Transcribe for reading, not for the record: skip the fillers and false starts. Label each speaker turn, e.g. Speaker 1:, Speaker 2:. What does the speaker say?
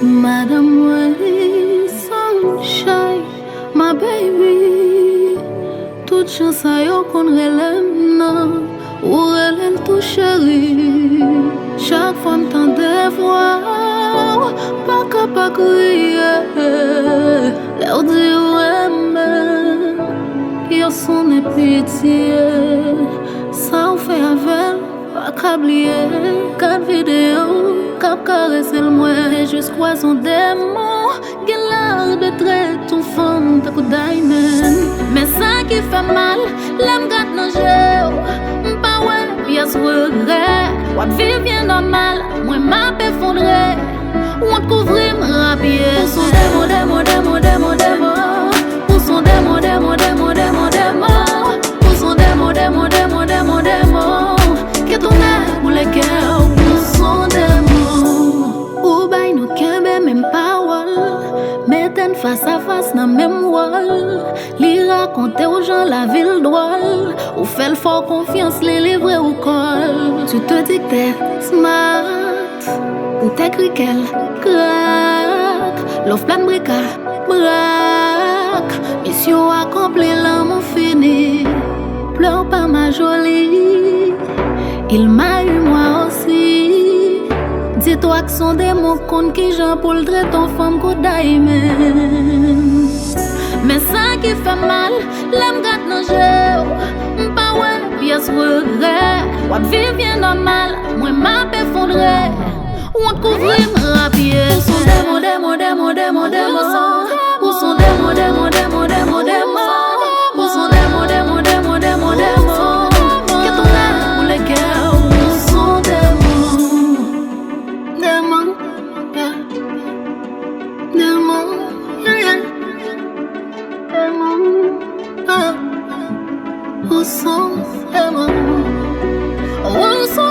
Speaker 1: Madam Way, sunshine, my baby. Toute chance à yo qu'on relève, non, ou relève tout chéri. Chaque fois m'tendait voir, pas capable crier. Leur dire ouais, yo son pitié. Ça ou fait avec, pas qu'oublier. Quatre vidéos. Cap caresser le moins jusqu'à son démon. Gueule de trait ton fond ta coup diamond. Mais ça qui fait mal, l'âme gâte non j'ai. Pas ouais, pièce regret. What vie bien normal, moi m'a effondré. On te couvrir rapide. Pour son démo. Pour son démo. Pour son démo. Que ton air pour les cœurs. Pour son démo. Ou bay nou kembe même parole. Metten face à face nan même wall. Li raconte aux gens la ville drôle. Ou fait le fort confiance les livrer au col. Tu te dis que t'es smart. Ou t'écris qu'elle craque. L'offre plein de brica braque. Mission accomplie, l'amour fini. Pleure pas ma jolie. Il m'a eu moi aussi. Dis-toi que sont des mots contre qui j'en pour le trait ton femme qu'au diamond. Mais ça qui fait mal, l'âme gâte non j'ai. Pas ouais, pièce regret. What vie bien normal, moi m'a effondré. On te couvrir rapide. Pour son démo. Pour son démo. Pour son démo. Que ton air pour les cœurs. Pour son démo. Who saw